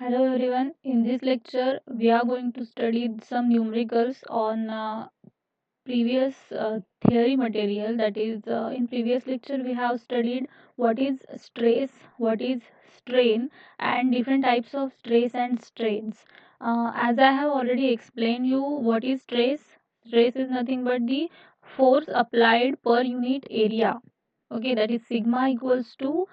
Hello everyone. In this lecture, we are going to study some numericals on previous theory material. That is, in previous lecture, we have studied what is stress, what is strain, and different types of stress and strains. As I have already explained you, what is stress? Stress is nothing but the force applied per unit area. Okay, that is sigma equals to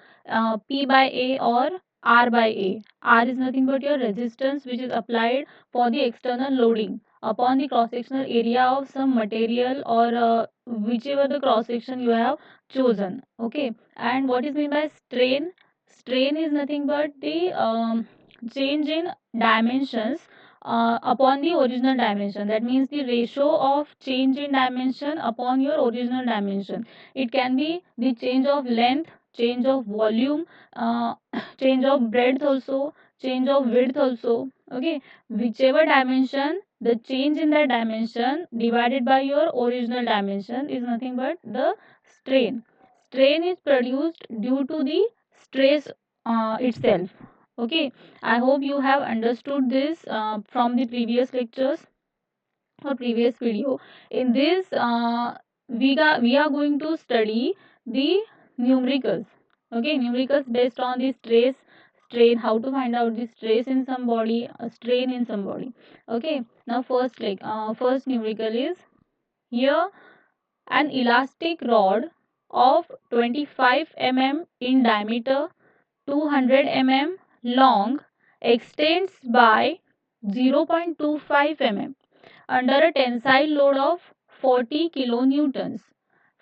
P by A or R by A. R is nothing but your resistance which is applied for the external loading upon the cross sectional area of some material or whichever the cross section you have chosen. Okay, and what is meant by strain? Strain is nothing but the change in dimensions upon the original dimension. That means the ratio of change in dimension upon your original dimension. It can be the change of length, change of volume, change of breadth also, change of width also. Okay, whichever dimension, the change in that dimension divided by your original dimension is nothing but the strain. Strain is produced due to the stress itself. Okay, I hope you have understood this from the previous lectures or previous video. In this, we are going to study the numericals. Okay, numericals based on the stress, strain, how to find out the stress in somebody, strain in somebody. Okay, now first numerical is here an elastic rod of 25 mm in diameter, 200 mm long, extends by 0.25 mm under a tensile load of 40 kilonewtons.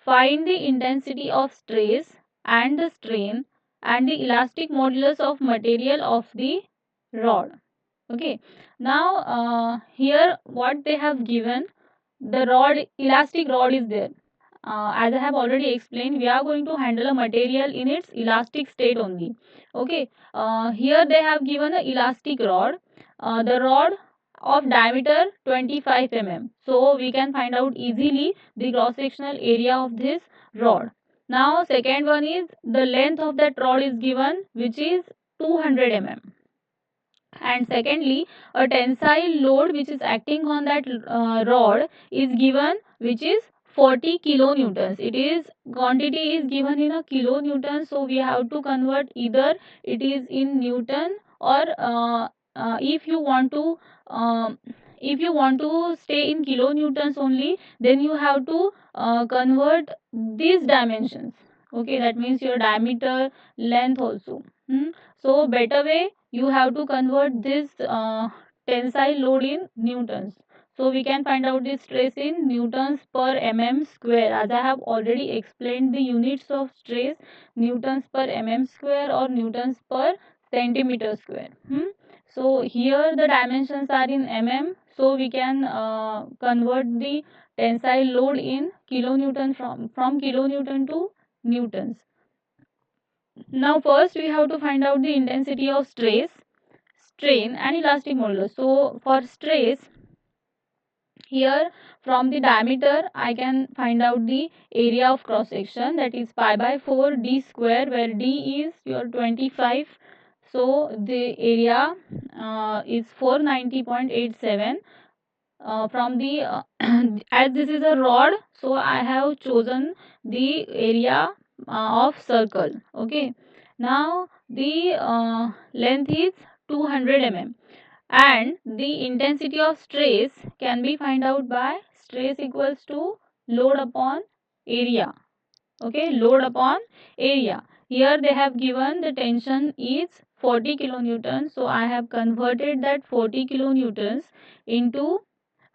Find the intensity of stress and the strain and the elastic modulus of material of the rod. Okay. Now here what they have given, the rod, elastic rod is there. As I have already explained, we are going to handle a material in its elastic state only. Okay. Here they have given a elastic rod. The rod of diameter 25 mm. So we can find out easily the cross sectional area of this rod. Now second one is the length of that rod is given, which is 200 mm. And secondly, a tensile load which is acting on that rod is given, which is 40 kilonewtons. It is quantity is given in a kilonewton, so we have to convert either it is in newton or if you want to stay in kilonewtons only, then you have to convert these dimensions. Okay, that means your diameter, length also. So better way, you have to convert this tensile load in newtons. So we can find out the stress in newtons per mm square. As I have already explained the units of stress, newtons per mm square or newtons per centimeter square. So here the dimensions are in mm, so we can convert the tensile load in kilonewton from kilonewton to newtons. Now first we have to find out the intensity of stress, strain and elastic modulus. So for stress, here from the diameter I can find out the area of cross section, that is pi by 4 d square, where d is your 25. So the area is 490.87. From the as this is a rod, so I have chosen the area of circle. Okay, now the length is 200 mm and the intensity of stress can be find out by stress equals to load upon area. Okay, load upon area. Here they have given the tension is 40 kilonewtons, so I have converted that 40 kilonewtons into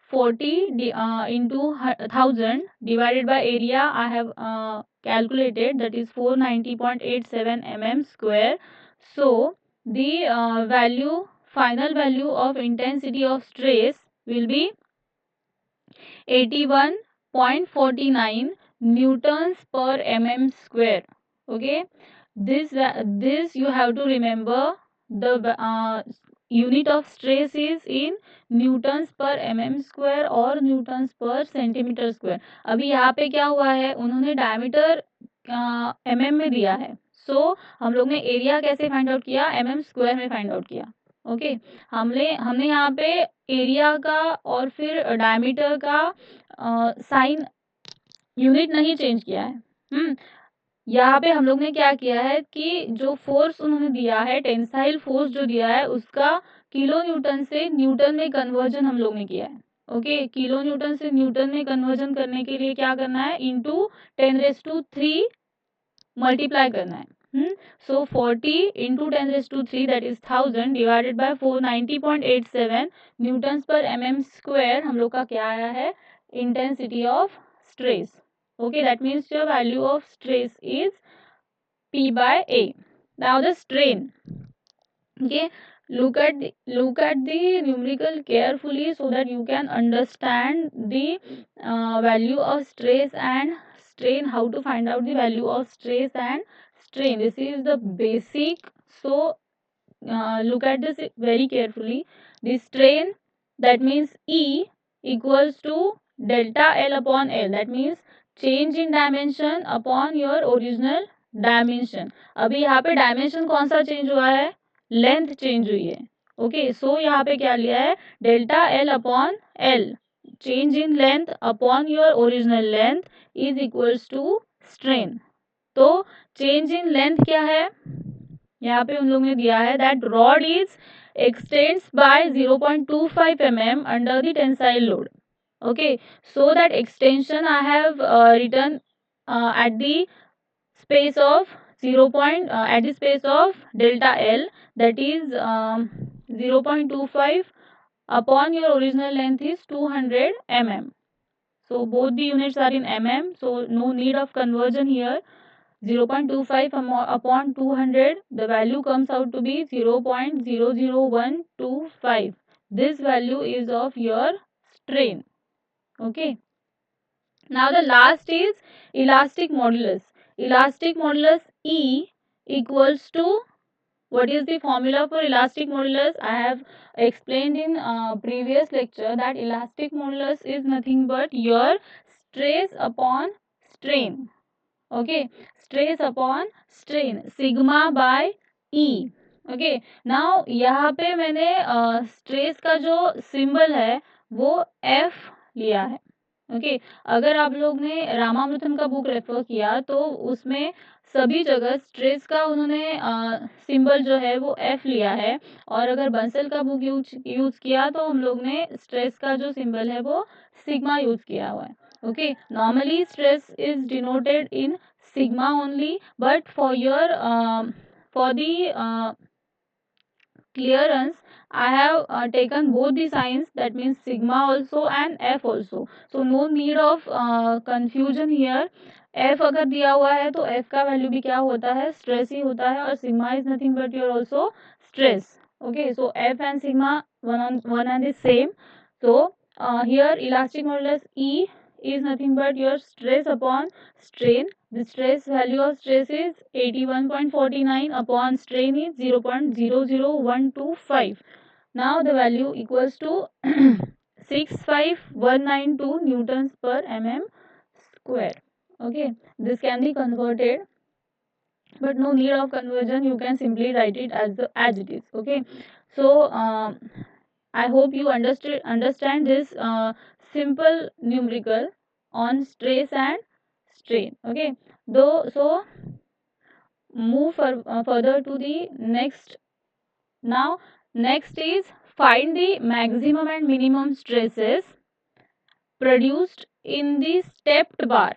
40 into 1000 divided by area. I have calculated, that is 490.87 mm square. So the final value of intensity of stress will be 81.49 newtons per mm square. Okay, this you have to remember. The unit of stress is in Newton's पर mm square और Newton's पर centimetre square. अभी यहाँ पे क्या हुआ है, उन्होंने डायमीटर mm में दिया है. सो हम लोग ने एरिया कैसे फाइंड आउट किया, mm स्क्वायर में फाइंड आउट किया. ओके, हमने हमने यहाँ पे एरिया का और फिर डायमीटर का साइन यूनिट नहीं चेंज किया है। यहाँ पे हम लोग ने क्या किया है कि जो फोर्स उन्होंने दिया है, टेंसाइल फोर्स जो दिया है, उसका किलो न्यूटन से न्यूटन में कन्वर्जन हम लोग ने किया है। ओके, किलो न्यूटन से न्यूटन में कन्वर्जन करने के लिए क्या करना है, इंटू 10⁻³ मल्टीप्लाई करना है। सो 40 into 10⁻³ that is 1000 divided by 490.87 Newton पर mm² हम लोग का क्या आया है, intensity of stress. Okay, that means your value of stress is P by A. Now the strain. Okay, look at the numerical carefully so that you can understand the value of stress and strain. How to find out the value of stress and strain? This is the basic. So look at this very carefully. The strain, that means E equals to delta L upon L, that means change in dimension upon your original dimension. अभी यहाँ पे dimension कौन सा change हुआ है, length change हुई है। Okay, सो यहाँ पे क्या लिया है, delta L upon L, change in length upon your original length is equals to strain. तो चेंज इन लेंथ क्या है, यहाँ पे उन लोग ने दिया है that rod is extends by 0.25 mm under the tensile load. Okay, so that extension I have written at the space of 0. At the space of delta L, that is 0.25 upon your original length is 200 mm. So both the units are in mm, so no need of conversion here. 0.25 upon 200, the value comes out to be 0.00125. This value is of your strain. Okay. Now the last is elastic modulus. Elastic modulus E equals to, what is the formula for elastic modulus? I have explained in previous lecture that elastic modulus is nothing but your stress upon strain. Okay, stress upon strain, sigma by E. Okay, now यहाँ पे मैंने stress का जो symbol है वो F लिया है। Okay, अगर आप लोग ने रामामृतम का बुक रेफर किया तो उसमें सभी जगह स्ट्रेस का उन्होंने सिंबल जो है वो F लिया है, और अगर बंसल का बुक यूज किया तो हम लोग ने स्ट्रेस का जो सिंबल है वो सिग्मा यूज किया हुआ है। Okay, normally stress is denoted in sigma only, but for your for the clearance I have taken both the signs, that means sigma also and F also, so no need of confusion here. F अगर दिया हुआ है तो F का value भी क्या होता है, स्ट्रेस ही होता है, और sigma is nothing but your also stress. Okay, so F and sigma one and the same. So here elastic modulus E is nothing but your stress upon strain. The stress value of stress is 81.49 upon strain is 0.00125. Now the value equals to 65192 newtons per mm square. Okay, this can be converted, but no need of conversion, you can simply write it as it is. Okay, so I hope you understand this simple numerical on stress and strain. Okay, though, so move further to the next. Now next is find the maximum and minimum stresses produced in the stepped bar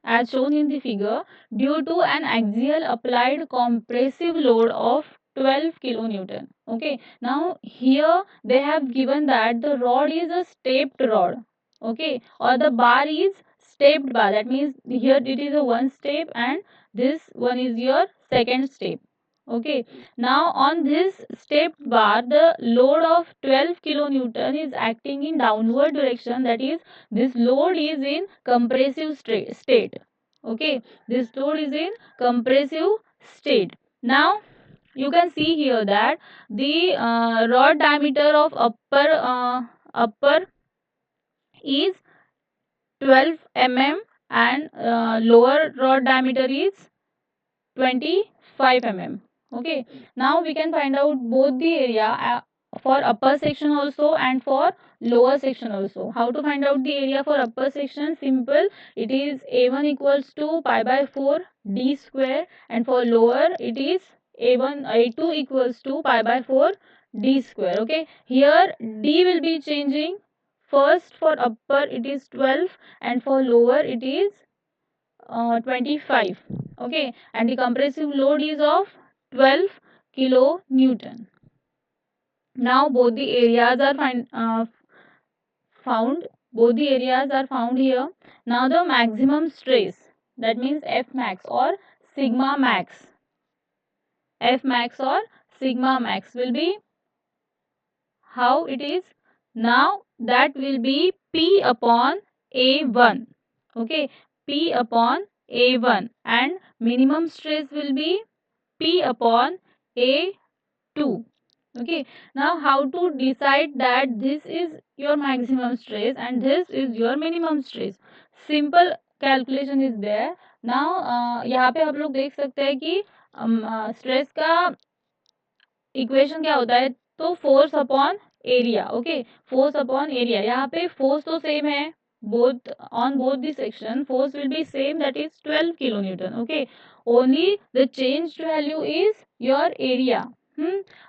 as shown in the figure due to an axial applied compressive load of 12 kilonewton. Okay, now here they have given that the rod is a stepped rod. Okay, or the bar is stepped bar, that means here it is a one step and this one is your second step. Okay, now on this step bar the load of 12 kilonewton is acting in downward direction, that is this load is in compressive state. Okay, this load is in compressive state. Now you can see here that the rod diameter of upper is 12 mm and lower rod diameter is 25 mm. Okay, now we can find out both the area for upper section also and for lower section also. How to find out the area for upper section? Simple. It is A1 equals to pi by 4 d square, and for lower it is A2 equals to pi by 4 d square. Okay, here d will be changing. First for upper it is 12 and for lower it is 25. Okay, and the compressive load is of 12 kilonewton. Now both the areas are found. Both the areas are found here. Now the maximum stress, that means F max or sigma max. F max or sigma max will be how it is. Now that will be P upon A1. Okay, P upon A1, and minimum stress will be P upon A2. Okay, now how to decide that this is your maximum stress and this is your minimum stress? Simple calculation is there. Now यहाँ पे आप लोग देख सकते हैं कि stress का equation क्या होता है, तो force upon area. Okay, force upon area. यहाँ पे फोर्स तो सेम है, both on both the section force will be same, that is 12 kilonewton. Okay, only the changed value is your area.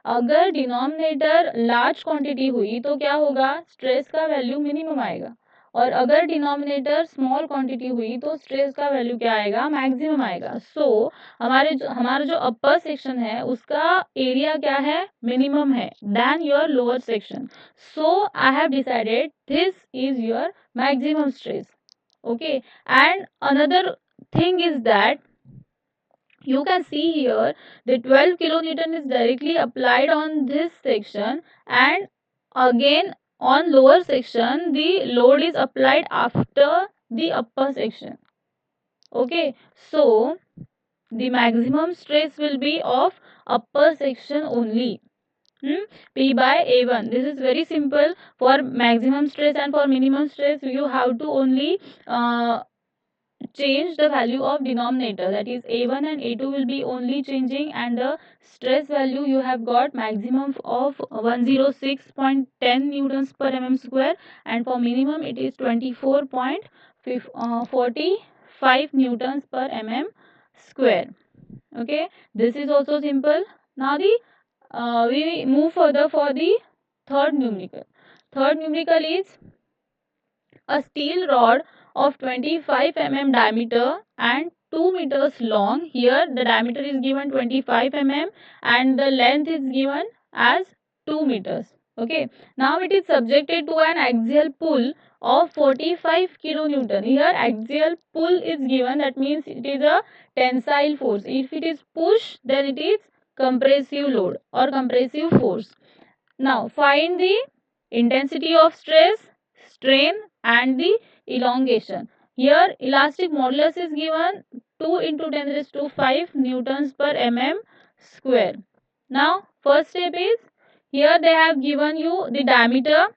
अगर डिनोमिनेटर लार्ज क्वांटिटी हुई तो क्या होगा, stress का वैल्यू मिनिमम आएगा, और अगर डिनोमिनेटर स्मॉल क्वांटिटी हुई तो स्ट्रेस का वैल्यू क्या आएगा, मैक्सिमम आएगा. सो हमारा जो अपर सेक्शन है उसका एरिया क्या है, मिनिमम है then your lower section. So I have decided this is your maximum stress. Okay, and another thing is that you can see here the 12 kilonewton is directly applied on this section, and again on lower section the load is applied after the upper section. Okay, so the maximum stress will be of upper section only. P by A1. This is very simple. For maximum stress and for minimum stress you have to only change the value of denominator, that is A1 and A2 will be only changing, and the stress value you have got maximum of 106.10 newtons per mm square, and for minimum it is 24.45 newtons per mm square. Okay, this is also simple. Now the we move further for the third numerical. Third numerical is a steel rod of 25 diameter and 2 meters long. Here the diameter is given 25 and the length is given as 2 meters. Okay, now it is subjected to an axial pull of 45 kilonewton. Here axial pull is given, that means it is a tensile force. If it is push, then it is compressive load or compressive force. Now find the intensity of stress, strain and the elongation. Here elastic modulus is given 2 into 10 raised to 5 newtons per mm square. Now first step is, here they have given you the diameter.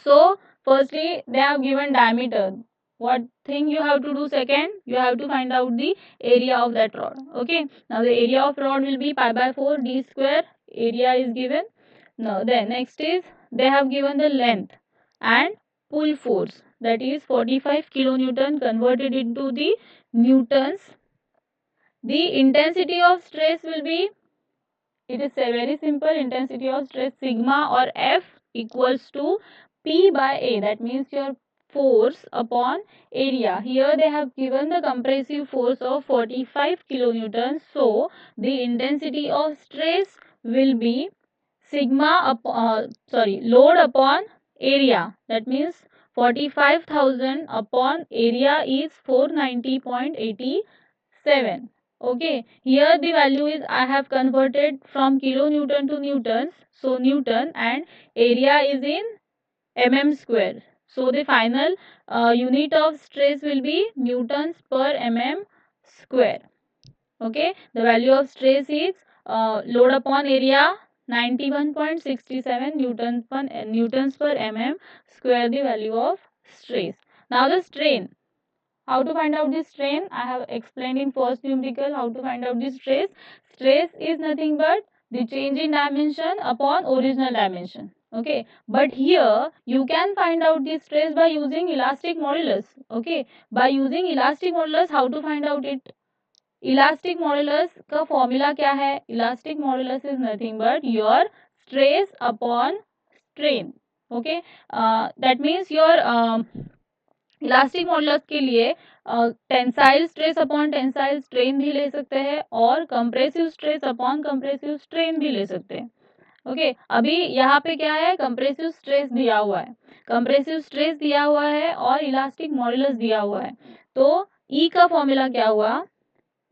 So firstly they have given diameter. What thing you have to do second, you have to find out the area of that rod. Okay, now the area of rod will be pi by 4 d square. Area is given. Now then next is they have given the length and pull force, that is 45 kilonewton converted into the newtons. The intensity of stress will be, it is a very simple, intensity of stress sigma or F equals to P by A, that means your force upon area. Here they have given the compressive force of 45 kilonewtons, so the intensity of stress will be sigma load upon area, that means 45,000 upon area is 490.87. Okay, here the value is, I have converted from kilonewton to newtons, so newton, and area is in mm square, so the final unit of stress will be newtons per mm square. Okay, the value of stress is load upon area 91.67 newtons per mm square, the value of stress. Now the strain. How to find out the strain? I have explained in first numerical how to find out the stress. Stress is nothing but the change in dimension upon original dimension. Okay, but here you can find out the stress by using elastic modulus. Okay, by using elastic modulus, how to find out it? Elastic modulus का formula क्या है? Elastic modulus is nothing but your stress upon strain. Okay, that means your elastic modulus के लिए tensile stress upon tensile strain भी ले सकते हैं और compressive stress upon compressive strain भी ले सकते हैं. ओके, अभी यहाँ पे क्या है? कंप्रेसिव स्ट्रेस दिया हुआ है, कंप्रेसिव स्ट्रेस दिया हुआ है और इलास्टिक मॉडुलस दिया हुआ है. तो ई का फॉर्मूला क्या हुआ?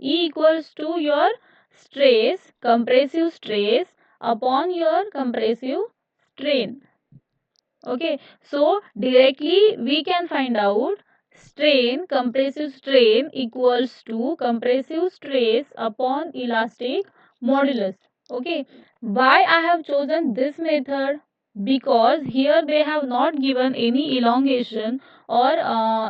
E equals to your stress, compressive stress upon your compressive strain. Okay, so directly we can find out strain, compressive strain equals to compressive stress upon elastic modulus. Okay, why I have chosen this method? Because here they have not given any elongation or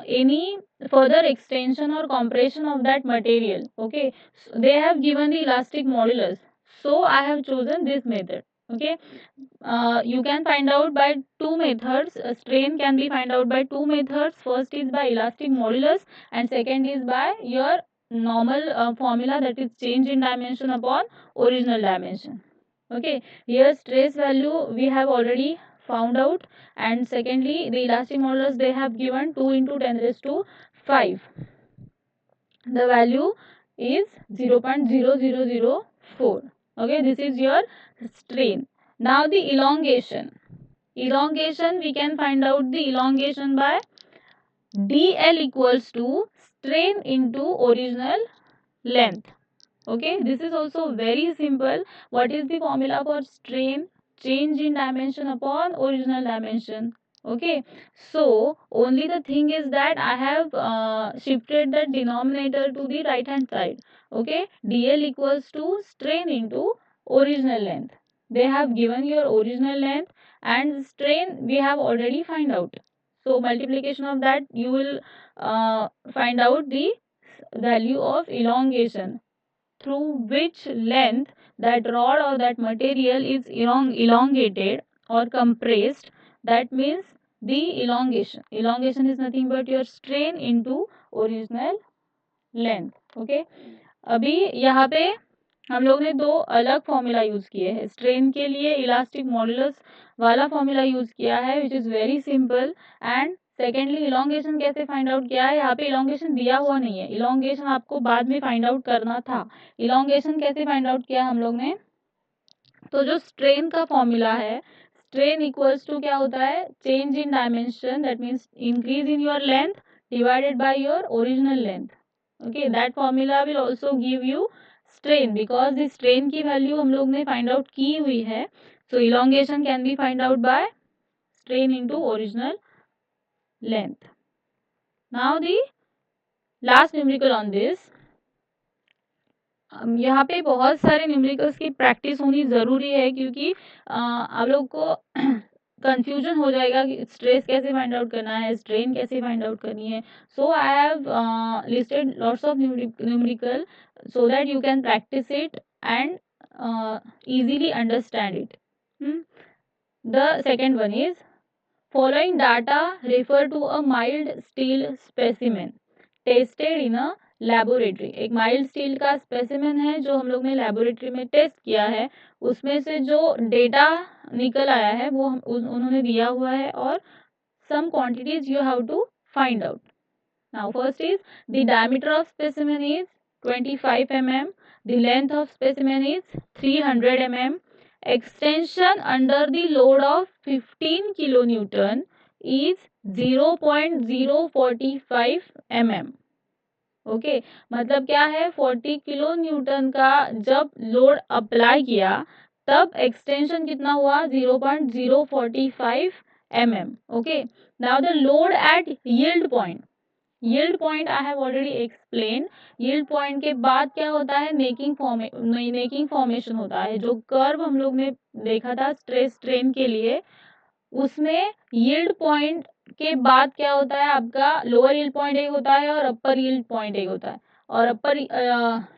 any further extension or compression of that material. Okay, so they have given the elastic modulus, so I have chosen this method. Okay, you can find out by two methods. Strain can be find out by two methods. First is by elastic modulus and second is by your normal formula, that is change in dimension upon original dimension. Okay, here stress value we have already found out, and secondly the elastic modulus they have given 2 into 10 raised to 5. The value is 0.0004. Okay, this is your strain. Now the elongation. Elongation we can find out the elongation by dl equals to strain into original length. Okay, this is also very simple. What is the formula for strain? Change in dimension upon original dimension. Okay, so only the thing is that I have shifted the denominator to the right hand side. Okay, dl equals to strain into original length. They have given your original length and strain we have already find out. So multiplication of that you will find out the value of elongation, through which length that rod or that material is elongated or compressed. That means the elongation. Elongation is nothing but your strain into original length. Okay, अभी यहाँ पे हम लोग ने दो अलग formula use किए हैं. स्ट्रेन के लिए इलास्टिक मॉडुलस वाला फॉर्मूला यूज किया है which is very simple. And secondly elongation कैसे फाइंड आउट किया है? यहाँ पे इलोंगेशन दिया हुआ नहीं है, इलोंगेशन आपको बाद में फाइंड आउट करना था. इलोंगेशन कैसे फाइंड आउट किया हम लोग ने? तो जो स्ट्रेन का फॉर्मूला है, स्ट्रेन इक्वल्स टू क्या होता है? Change in dimension, that means increase in your length divided by your original length. Okay, that formula will also give you strain because the strain की वैल्यू हम लोग ने find out की हुई है. So elongation can be find out by strain into original length. Now the last numerical on this. यहाँ पे बहुत सारे न्यूमेरिकल्स की प्रैक्टिस होनी ज़रूरी है क्योंकि आप लोग को कंफ्यूजन हो जाएगा कि स्ट्रेस कैसे फाइंड आउट करना है, स्ट्रेन कैसे फाइंड आउट करनी है. So I have listed lots of numerical so that you can practice it and easily understand it. The second one is following data refer to a mild steel specimen tested in a laboratory. एक mild steel का specimen है जो हम लोग ने laboratory में test किया है. उसमें से जो डेटा निकल आया है वो उन्होंने दिया हुआ है और some quantities you have to find out. Now first is the diameter of specimen is 25 mm, the length of specimen is 300 mm, extension under the load of 15 kilonewton is 0.045 mm. Okay, मतलब क्या है? 40 kilo Newton का जब load apply किया तब extension कितना हुआ? 0.045 mm. Okay, now the load at yield point. Yield point I have already explain. Yield point के बाद क्या होता है? नेकिंग फॉर्मेशन होता है. जो कर्व हम लोग ने देखा था स्ट्रेस स्ट्रेन के लिए, उसमें यील्ड पॉइंट के बाद क्या होता है? आपका लोअर यील्ड पॉइंट एक होता है और अपर यील्ड पॉइंट एक होता है. और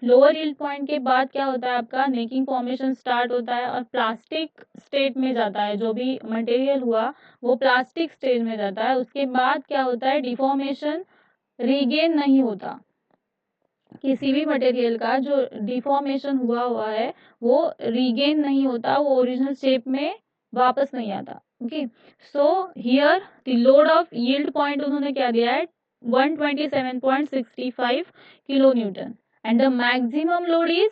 लोअर यील्ड पॉइंट के बाद क्या होता है आपका नेकिंग फॉर्मेशन स्टार्ट होता है और प्लास्टिक स्टेट में जाता है। जो भी मटेरियल हुआ वो प्लास्टिक स्टेज में जाता है। उसके बाद क्या होता है डिफॉर्मेशन रीगेन नहीं होता। किसी भी मटेरियल का जो डिफॉर्मेशन हुआ है वो रीगेन नहीं होता, वो ओरिजिनल शेप में वापस नहीं आता। Okay, so here the load of yield point उन्होंने क्या दिया है 127.65 kilo Newton and the maximum load is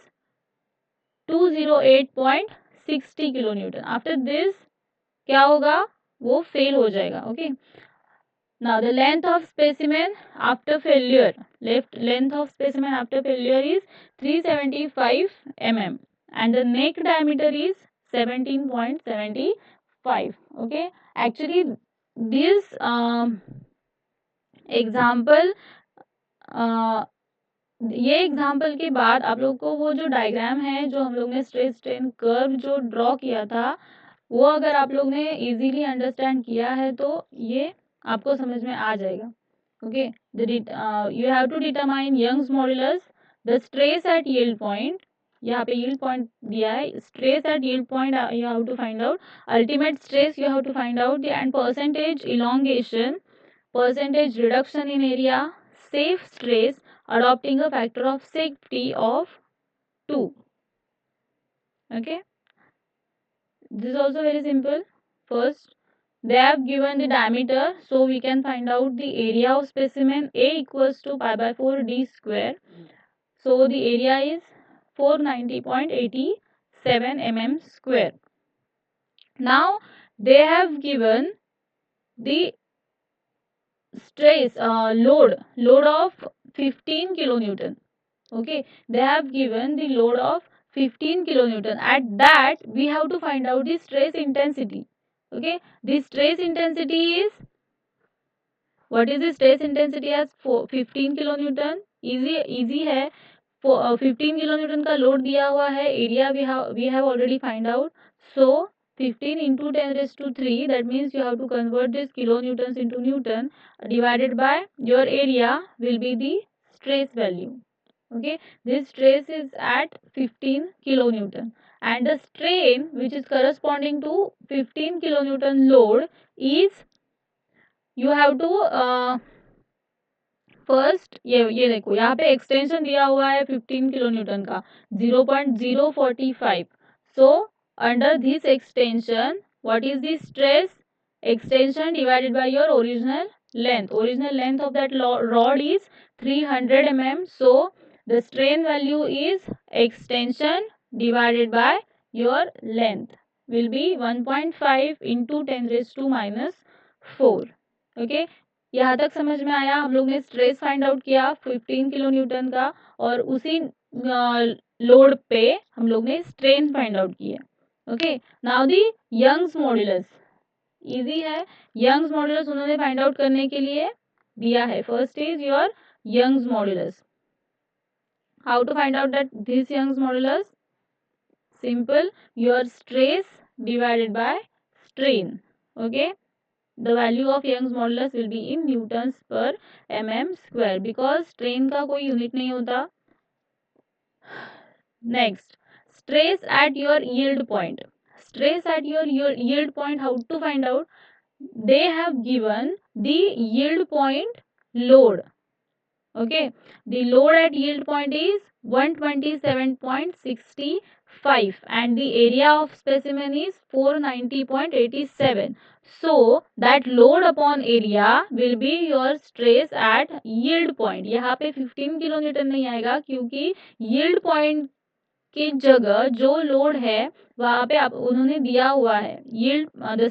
208.60 kilo Newton. After this क्या होगा वो फेल हो जाएगा। Okay, now the length of specimen after failure, length of specimen after failure is 375 mm and the neck diameter is 17.75. Okay, actually this example ये example के बाद आप लोग को वो जो डायग्राम है जो हम लोग ने स्ट्रेस स्ट्रेन कर्व जो ड्रॉ किया था वो अगर आप लोग ने इजीली अंडरस्टैंड किया है तो ये आपको समझ में आ जाएगा। Okay, you have to determine Young's modulus, the stress at yield point, यहाँ पे यील्ड पॉइंट दिया है, stress at yield point you have to find out, ultimate stress you have to find out and percentage elongation, percentage reduction in area, safe stress, adopting a factor of safety of 2. Okay, this is also very simple. First, they have given the diameter, so we can find out the area of specimen. A equals to pi by 4 d square, so the area is 490.87 mm square. Now they have given the stress load of 15 kilonewton. Okay, they have given the load of 15 kilonewton. At that we have to find out the stress intensity. Okay, the stress intensity is, what is the stress intensity as 15 kilonewton? easy है। 15 kilonewton का load दिया हुआ है, area we have already find out, so 15 into 10 raised to 3, that means you have to convert this kilonewtons into newton, divided by your area will be the stress value. Okay, this stress is at 15 kilonewton and the strain which is corresponding to 15 kilonewton load is, you have to first ये देखो यहाँ पे extension दिया हुआ है 15 kilo Newton का 0.045, so under this extension what is the stress, extension divided by your original length of that rod is 300 mm, so the strain value is extension divided by your length will be 1.5 into 10 raised to minus 4. Okay, यहाँ तक समझ में आया। हम लोग ने stress find out किया 15 kilo Newton का और उसी लोड पे हम लोग ने स्ट्रेन फाइंड आउट किया। Okay, now the Young's modulus, easy है। यंग्स मॉड्यूलस उन्होंने फाइंड आउट करने के लिए दिया है। First is your Young's modulus, how to find out that this Young's modulus, simple, your stress divided by strain. Okay, the value of Young's modulus will be in newtons per mm square because strain का कोई unit नहीं होता। Next, stress at your yield point. Stress at your yield point, how to find out? They have given the yield point load. Okay, the load at yield point is 127.65 and the area of specimen is 490.87. So that load upon area will be your stress at yield point. यहाँ पे 15 kilo Newton नहीं आएगा क्योंकि yield point की जगह जो load है वहाँ पे आप उन्होंने दिया हुआ है yield, the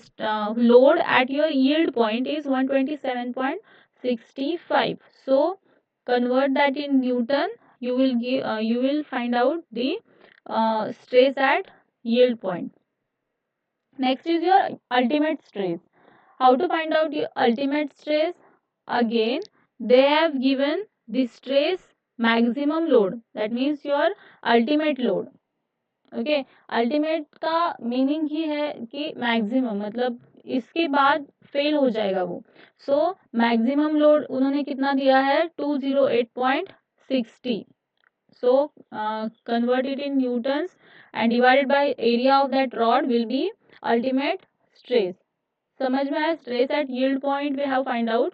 load at your yield point is 127.65. So convert that in newton, you will find out the stress at yield point. Next is your ultimate stress. How to find out your ultimate stress? Again they have given the stress maximum load, that means your ultimate load. Okay, ultimate का meaning ही है कि maximum, मतलब इसके बाद fail हो जाएगा वो। So maximum load उन्होंने कितना दिया है 208.60 260. So convert it in newtons and divided by area of that rod will be ultimate stress. समझ में आया? Stress at yield point we have find out.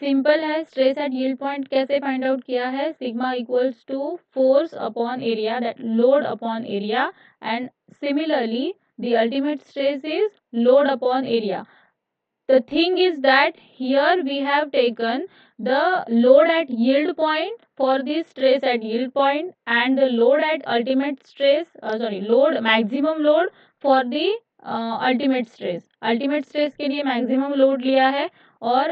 Simple है. स्ट्रेस एट यील्ड पॉइंट कैसे find out किया है? Sigma equals to force upon area, that load upon area, and similarly the ultimate stress is load upon area. The thing is that here we have taken the load at yield point for the stress at yield point and the load at ultimate stress, load, maximum load for the ultimate stress. Ultimate stress के लिए maximum load लिया है और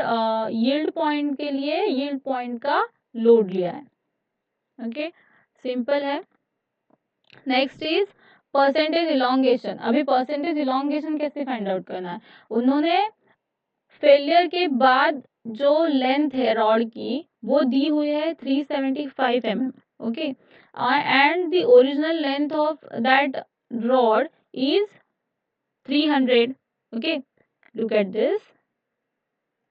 yield point के लिए yield point का load लिया है. Okay, simple है. Next is percentage elongation. अभी परसेंटेज इलोंगेशन कैसे फाइंड आउट करना है? उन्होंने फेलियर के बाद जो लेंथ है रॉड की वो दी हुई है 375 mm. Okay, and the original length of that rod is 300. Okay, look at this.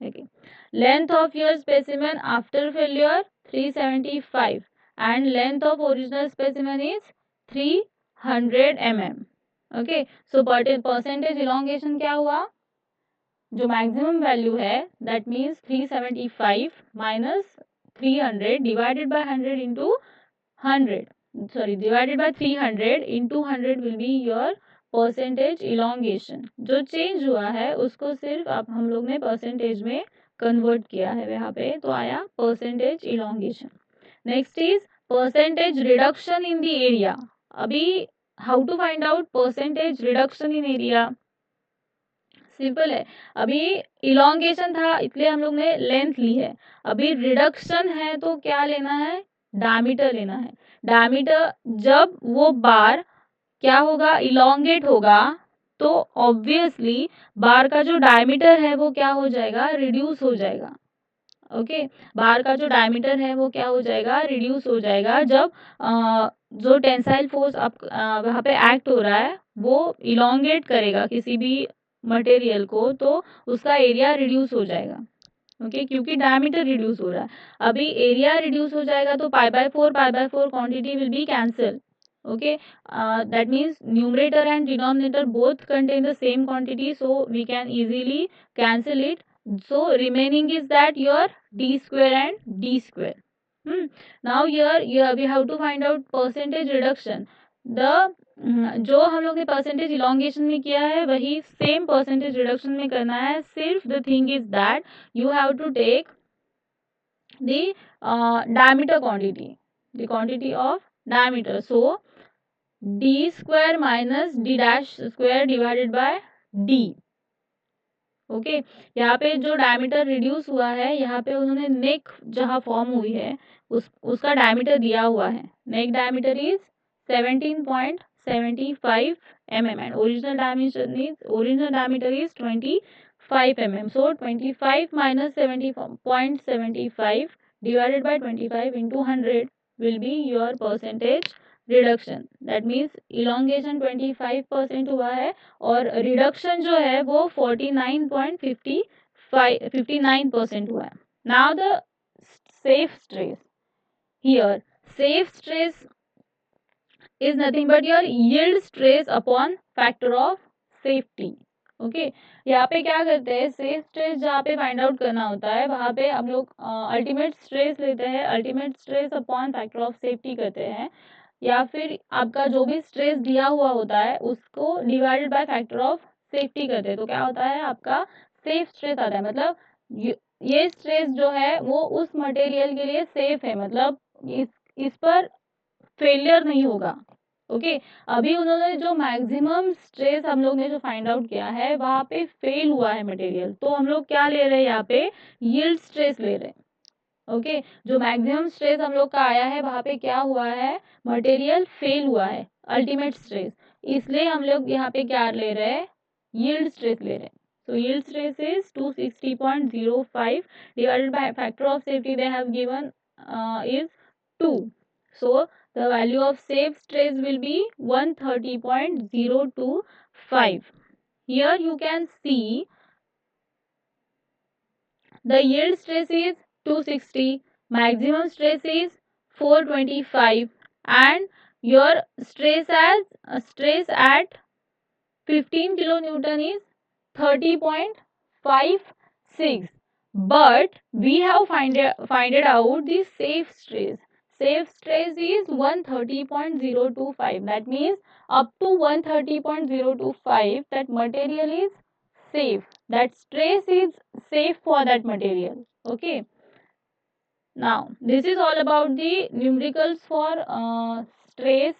Okay, length of your specimen after failure 375 and length of original specimen is 300 mm. Okay, so percentage elongation क्या हुआ? जो maximum value है that means 375 minus 300 divided by 100 into 100, divided by 300 into 100 will be your percentage elongation. जो change हुआ है उसको सिर्फ आप हम लोग ने परसेंटेज में कन्वर्ट किया है यहाँ पे, तो आया percentage elongation. Next is percentage reduction in the area. अभी how to find out percentage reduction in area? Simple है. अभी इलोंगेशन था इसलिए हम लोग ने लेंथ ली है. अभी रिडक्शन है तो क्या लेना है? डायमीटर लेना है. डायमीटर जब वो बार क्या होगा? इलोंगेट होगा तो ऑब्वियसली बार का जो डायमीटर है वो क्या हो जाएगा? रिड्यूस हो जाएगा. ओके, बार का जो डायमीटर है वो क्या हो जाएगा? रिड्यूस हो जाएगा जब जो टेंसाइल फोर्स आप वहाँ पे एक्ट हो रहा है वो इलोंगेट करेगा किसी भी मटेरियल को, तो उसका एरिया रिड्यूस हो जाएगा. ओके, क्योंकि डायमीटर रिड्यूस हो रहा है. अभी एरिया रिड्यूस हो जाएगा तो pi by four quantity will be cancel. Okay, that means numerator and denominator both contain the same quantity, so we can easily cancel it. So remaining is that your d square and d square. Now here we have to find out percentage reduction. The जो हम लोग ने percentage elongation में किया है वही same percentage reduction में करना है. सिर्फ the thing is that you have to take the diameter quantity, the quantity of diameter. So d square minus d dash square divided by d. Okay, यहाँ पे जो डायमीटर रिड्यूस हुआ है यहाँ पे उन्होंने नेक जहाँ फॉर्म हुई है उसका डायमीटर दिया हुआ है. नेक diameter is 17.75 mm and original diameter is 25 mm. So 25 minus 70.75 divided by 25 into 100 will be your percentage reduction. That means elongation 25% हुआ है और रिडक्शन जो है वो 59.59% हुआ है. Now the safe stress. Here safe stress is nothing but your yield stress upon factor of safety. Okay, यहाँ पे क्या करते हैं? सेफ स्ट्रेस जहाँ पे फाइंड आउट करना होता है वहाँ पे हम लोग अल्टीमेट स्ट्रेस लेते हैं, ultimate stress upon factor of safety करते हैं, या फिर आपका जो भी स्ट्रेस दिया हुआ होता है उसको divided by factor of safety करते हैं. तो क्या होता है? आपका सेफ स्ट्रेस आता है. मतलब ये स्ट्रेस जो है वो उस मटेरियल के लिए सेफ है, मतलब इस पर फेलियर नहीं होगा. ओके, अभी उन्होंने जो मैक्सिमम स्ट्रेस हम लोग ने जो फाइंड आउट किया है वहाँ पे फेल हुआ है मटेरियल, तो हम लोग क्या ले रहे हैं? यहाँ पे यील्ड स्ट्रेस ले रहे हैं. ओके, जो मैक्सिमम स्ट्रेस हम लोग का आया है वहाँ पे क्या हुआ है? मटेरियल फेल हुआ है, अल्टीमेट स्ट्रेस. इसलिए हम लोग यहाँ पे क्या ले रहे हैं? यील्ड स्ट्रेस ले रहे हैं. So yield stress is 260.05 divided by factor of safety they have given is 2. So the value of safe stress will be 130.025. Here you can see the yield stress is 260, maximum stress is 425, and your stress at 15 kilonewton is 30.56. But we have find it out the safe stress. Safe stress is 130.025. That means up to 130.025 that material is safe. That stress is safe for that material. Okay. Now, this is all about the numericals for stress,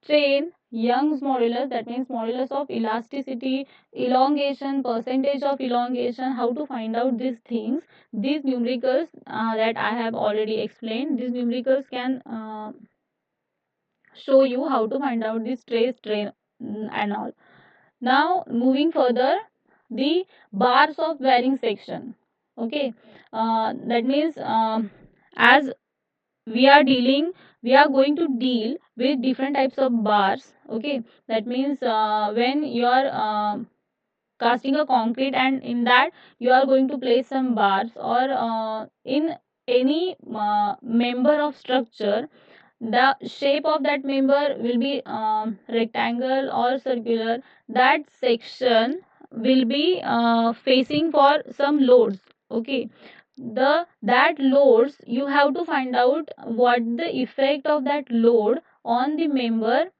strain, Young's modulus, that means modulus of elasticity, elongation, percentage of elongation, how to find out these things. These numericals that I have already explained, these numericals can show you how to find out the stress, strain, and all. Now, moving further, the bars of varying section. Okay, that means as we are going to deal with different types of bars. Okay, that means when you are casting a concrete, and in that you are going to place some bars, or in any member of structure, the shape of that member will be rectangle or circular. That section will be facing for some loads. Okay, the that loads you have to find out what the effect of that load on the member,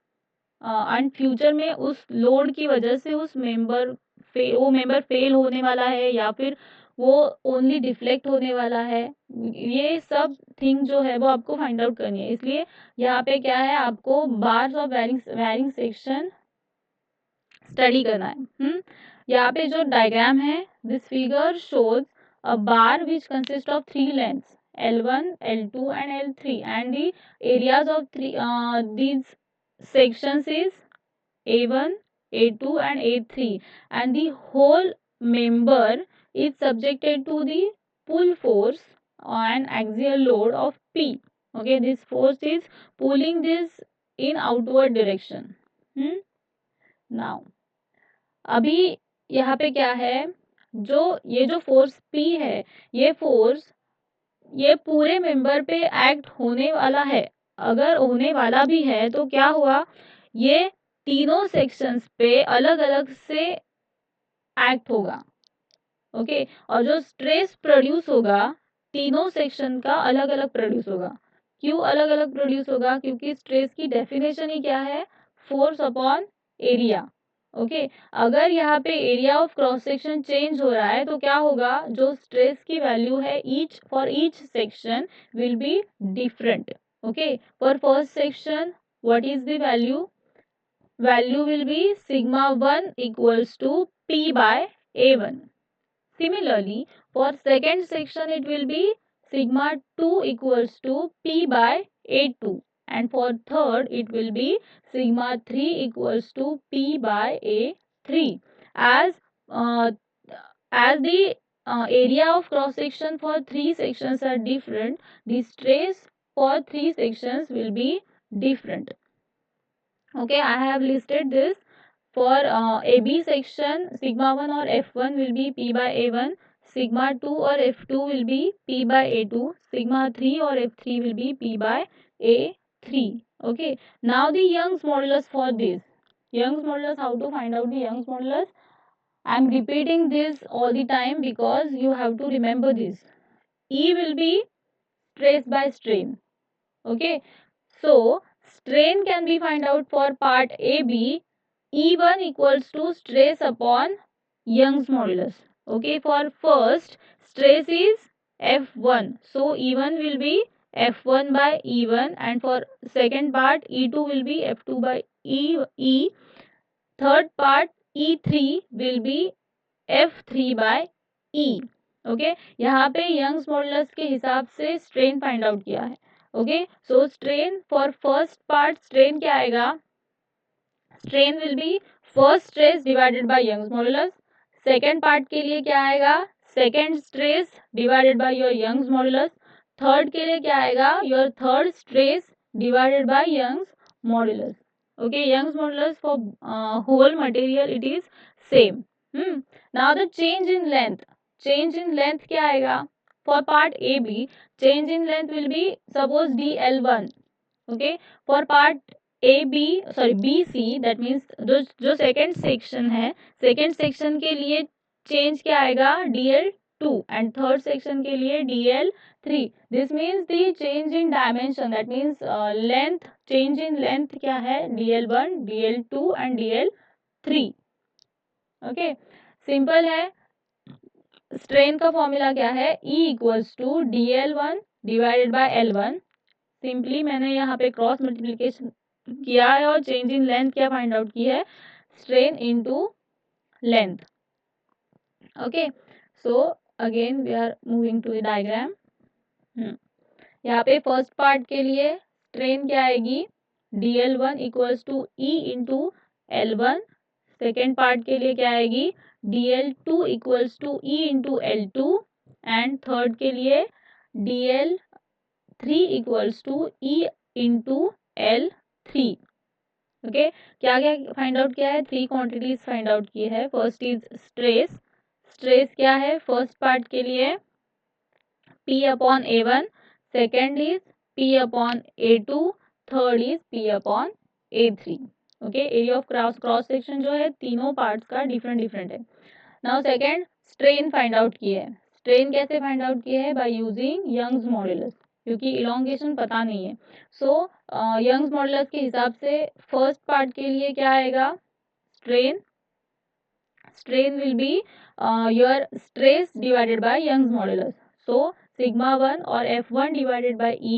and future में उस load की वजह से उस member वो member fail होने वाला है या फिर वो ओनली डिफ्लेक्ट होने वाला है, ये सब थिंग जो है वो आपको फाइंड आउट करनी है. इसलिए यहाँ पे क्या है, आपको bars of varying section study करना है. यहाँ पे जो डायग्राम है, this figure shows a bar which consist of three lengths L1, L2 and L3, and the areas of these sections is A1, A2 and A3, and the whole member is subjected to the pull force and axial load of P. Okay, this force is pulling this in outward direction. Now, अभी यहाँ पे क्या है, ये जो force P है, ये force ये पूरे मेंबर पे एक्ट होने वाला है. अगर होने वाला भी है तो क्या हुआ, ये तीनों सेक्शंस पे अलग अलग से एक्ट होगा. ओके, और जो स्ट्रेस प्रोड्यूस होगा तीनों सेक्शन का अलग अलग प्रोड्यूस होगा. क्यों अलग अलग प्रोड्यूस होगा, क्योंकि स्ट्रेस की डेफिनेशन ही क्या है, फोर्स अपॉन एरिया. ओके, अगर यहाँ पे area of cross section change हो रहा है तो क्या होगा, जो स्ट्रेस की वैल्यू है each section will be different. Okay, for first section what is the value will be sigma 1 equals to P by A1. Similarly, for second section it will be sigma 2 equals to P by A2, and for third it will be sigma 3 equals to P by A3. As the area of cross section for three sections are different, the stress for three sections will be different. Okay, I have listed this. For AB section, sigma 1 or F1 will be P by A1, sigma 2 or F2 will be P by A2, sigma 3 or F3 will be P by A3. Okay, now the Young's modulus for this. Young's modulus, how to find out the Young's modulus? I am repeating this all the time because you have to remember this. E will be stress by strain. Okay, so strain can be find out for part AB. E1 equals to stress upon Young's modulus. Okay, for first stress is F1, so E1 will be F1 by E1, and for second part E2 will be F2 by E. Third part E3 will be F3 by E. Okay, यहाँ पे Young's modulus के हिसाब से strain find out किया है. Okay, so strain for first part strain क्या आएगा, strain will be first stress divided by Young's modulus. Second part के लिए क्या आएगा, second stress divided by your Young's modulus. Third के लिए क्या आएगा, your third stress divided by Young's modulus. Okay, Young's modulus for whole material it is same. Now the change in length क्या आएगा, For part AB, change in length will be suppose dl1. Okay, for part BC, that means जो second section है, second section के लिए change क्या आएगा dl2 and third section के लिए dl3. This means the change in dimension, that means length, change in length क्या है dl1, dl2 and dl3. Okay, simple है. स्ट्रेन का फॉर्मूला क्या है, E equals to dl1 divided by l1. Simply मैंने यहाँ पे क्रॉस मल्टीप्लीकेशन किया है और चेंज इन लेंथ क्या फाइंड आउट की है, strain into length. Okay, so again we are moving to the diagram. यहाँ पे फर्स्ट पार्ट के लिए स्ट्रेन क्या आएगी, dl1 equals to E into l1. Second part के लिए क्या आएगी, dl2 equals to E into l2. And third के लिए dl3 equals to E into l3. Okay, क्या क्या फाइंड आउट किया है, 3 क्वांटिटीज फाइंड आउट की है. First is stress. स्ट्रेस क्या है फर्स्ट पार्ट के लिए, P upon A1. Second is P upon A2. Third is P upon A3. Okay, area of cross section जो है तीनों पार्ट्स का डिफरेंट डिफरेंट है. Now second, strain find out की है. स्ट्रेन कैसे फाइंड आउट की है, बाय यूजिंग यंग्स मॉड्यूलस, क्योंकि इलोंगेशन पता नहीं है. सो यंग्स मॉड्यूलस के हिसाब से फर्स्ट पार्ट के लिए क्या आएगा, strain will be your stress divided by Young's modulus. So sigma 1 और f1 divided by E.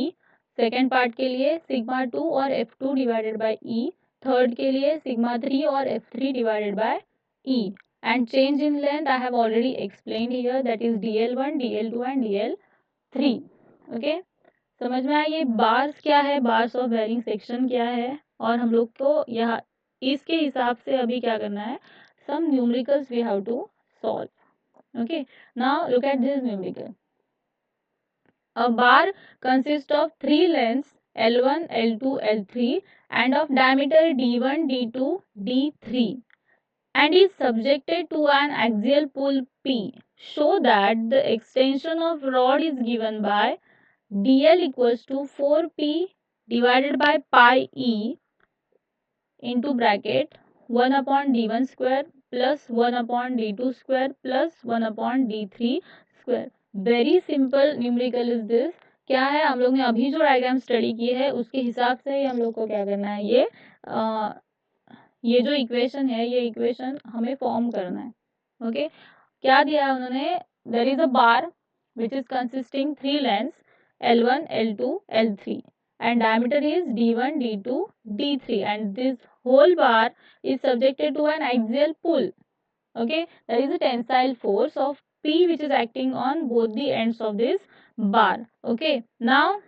Second part के लिए sigma 2 और f2 divided by E. Third के लिए sigma 3 और f3 divided by E. And change in length I have already explained here, that is dl1, dl2 and dl3. Okay, समझ में आया. ये बार्स क्या है, बार्स ऑफ बेरिंग सेक्शन क्या है, और हम लोग को यहाँ इसके हिसाब से अभी क्या करना है, some numericals we have to solve. Okay, now look at this numerical. A bar consists of 3 lengths L1, L2, L3 and of diameter D1, D2, D3 and is subjected to an axial pull P. Show that the extension of rod is given by dl equals to 4p divided by pi E into bracket 1 upon d1 square plus 1 upon d2 square plus 1 upon d3 square. Very simple numerical is this. क्या है, हम लोग ने अभी जो diagram study की है उसके हिसाब से ही हम लोग को क्या करना है, ये जो इक्वेशन है, ये इक्वेशन हमें फॉर्म करना है. ओके, क्या दिया है उन्होंने, there is a bar which is consisting 3 lengths L1, L2, L3 and diameter is D1, D2, D3 and this whole bar is subjected to an axial pull. Okay, there is a tensile force of P which is acting on both the ends of this bar. Okay, now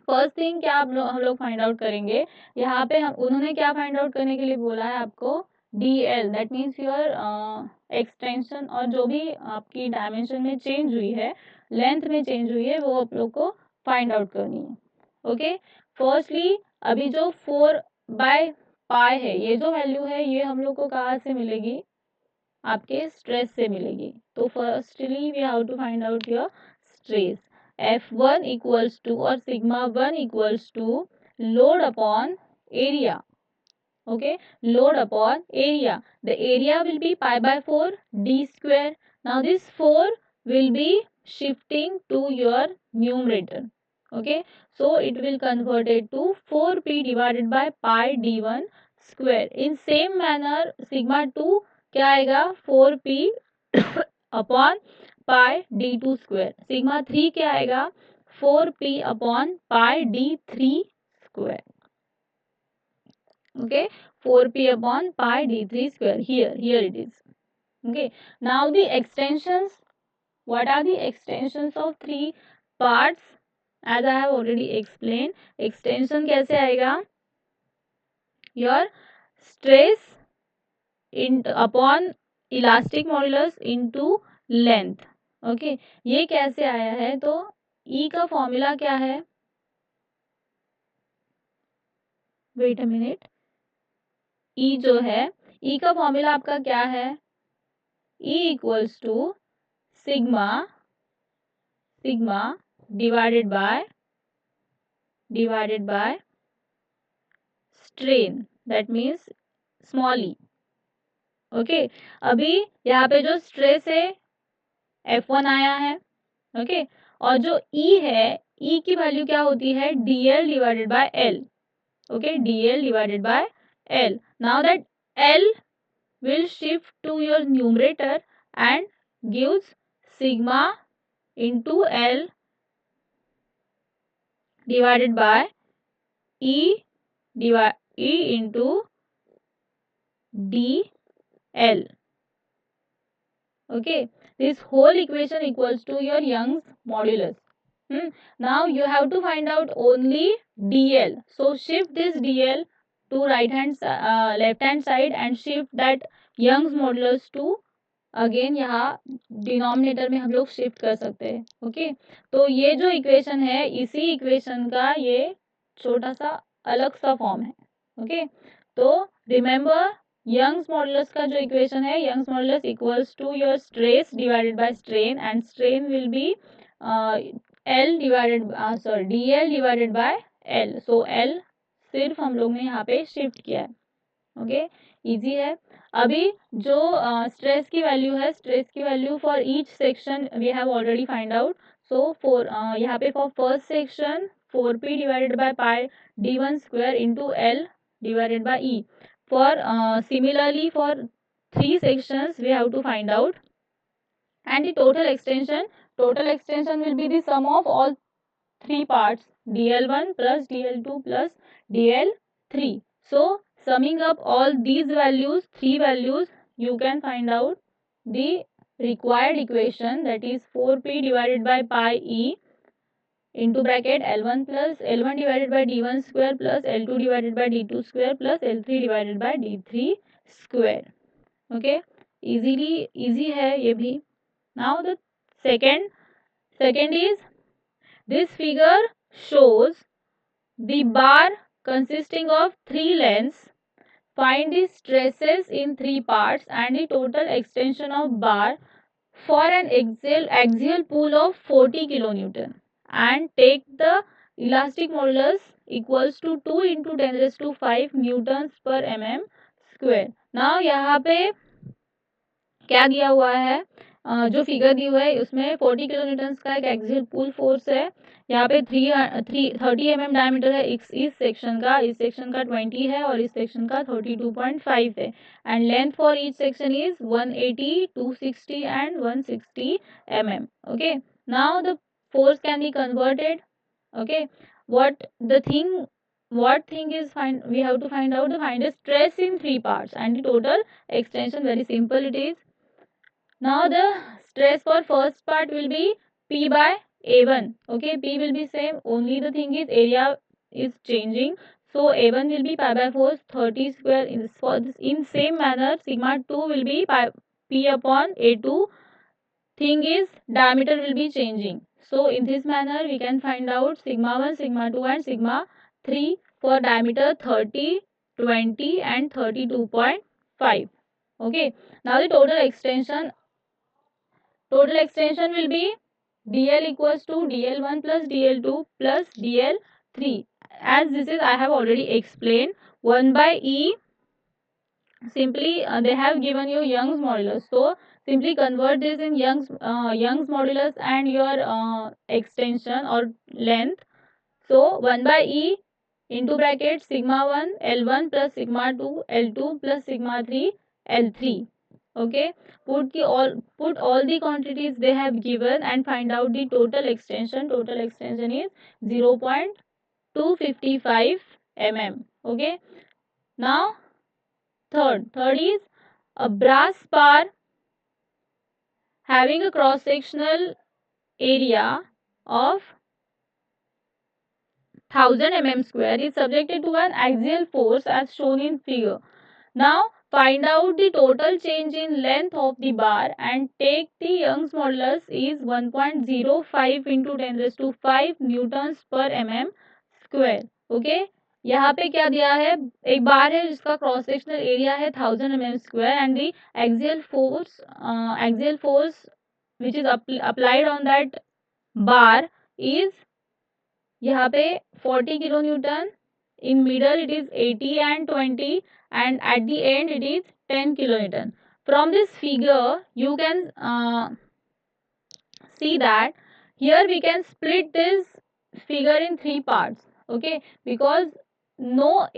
first thing क्या हम लोग find out करेंगे, यहाँ पे हम उन्होंने क्या find out करने के लिए बोला है आपको, DL, that means your extension, और जो भी आपकी डायमेंशन में चेंज हुई है, लेंथ में चेंज हुई है, वो आप लोग को फाइंड आउट करनी है. ओके, फर्स्टली अभी जो 4/पाई है, ये जो वैल्यू है ये हम लोग को कहाँ से मिलेगी, आपके स्ट्रेस से मिलेगी. तो firstly we have to find out your stress. F1 equals to or sigma 1 equals to load upon area. Okay, load upon area. The area will be pi by 4 d square. Now this 4 will be shifting to your numerator. Okay, so it will convert it to 4p divided by pi d1 square. In same manner sigma 2 क्या आएगा, 4p upon pi d2 square. Sigma 3 क्या आएगा, 4p upon pi d3 square. okay, 4p upon pi d3 square. Here it is. Okay, now the extensions, what are the extensions of 3 parts, as I have already explained. extension कैसे आएगा, your stress in upon elastic modulus into length. Okay, ये कैसे आया है, तो E का formula क्या है, वेट अ मिनट. E जो है, E का फॉर्मूला आपका क्या है, E equals to sigma sigma divided by strain, that means small e. Okay अभी यहाँ पे जो स्ट्रेस है F1 आया है, ओके और जो E है, E की वैल्यू क्या होती है, dl divided by L, okay dl divided by L. Now that L will shift to your numerator and gives sigma into L divided by E into dl. Okay, this whole equation equals to your Young's modulus. Now you have to find out only dl. So shift this dl to left hand side and shift that Young's modulus to again यहाँ denominator में हम लोग shift कर सकते हैं. Okay तो ये जो इक्वेशन है, इसी इक्वेशन का ये छोटा सा अलग सा फॉर्म है. ओके तो रिमेंबर यंग्स मॉडुलस का जो इक्वेशन है, Young's modulus equals to your stress divided by strain and strain will be L divided sorry dl divided by L. So L सिर्फ हम लोग ने यहाँ पे शिफ्ट किया है. ओके इजी है. अभी जो स्ट्रेस की वैल्यू है, स्ट्रेस की value for each section we have already find out. So for यहाँ पे for first section 4p divided by pi d1 square into L divided by E. For similarly for 3 sections we have to find out, and the total extension will be the sum of all 3 parts, dl1 plus dl2 plus dl3. So summing up all these values, 3 values, you can find out the required equation, that is 4p divided by pi E into bracket L1 divided by d1 square plus L2 divided by d2 square plus L3 divided by d3 square. Okay, easy है ये भी. Now the second is, this figure shows the bar consisting of 3 lengths. Find the stresses in 3 parts and the total extension of bar for an axial pull of 40 kilonewton, and take the elastic modulus equals to 2 into 10 raised to 5 newtons per mm square. Now यहाँ पे क्या दिया हुआ है, जो figure दी हुआ है उसमें 40 किलो न्यूटन का एक एक्सियल पुल फोर्स है. यहाँ पे 30 mm डायमीटर है इस सेक्शन का, इस सेक्शन का 20 है और इस सेक्शन का 32.5 है. And length for each section is 180, 260 and 160 mm. Okay now the force can be converted. Okay what thing is we have to find out the stress in 3 parts and the total extension. Very simple it is. Now the stress for first part will be P by A1. Okay, P will be same, only the thing is area is changing. So A1 will be pi by 4 30 square. In same manner sigma 2 will be P upon A2. Thing is diameter will be changing. So in this manner we can find out sigma 1, sigma 2 and sigma 3 for diameter 30, 20 and 32.5. Okay, now the total extension will be dl equals to dl1 plus dl2 plus dl3. As this is I have already explained, 1 by E, simply they have given you Young's modulus. So simply convert this in Young's modulus and your extension or length. So 1 by E into bracket sigma 1 L1 plus sigma 2 L2 plus sigma 3 L3. Okay, put all the quantities they have given and find out the total extension. Total extension is 0.255 mm. Okay, now third is a brass bar having a cross sectional area of 1000 mm square is subjected to an axial force as shown in figure. Now find out the total change in length of the bar and take the Young's modulus is 1.05 into 10 raised to 5 newtons per mm square. Okay, यहाँ पे क्या दिया है, एक बार है जिसका cross sectional area है 1000 mm square and the axial force which is applied on that bar is यहाँ पे 40 kilonewton, in middle it is 80 and 20, and at the end it is 10 kilonewton. From this figure you can see that here we can split this figure in three parts. Okay, because no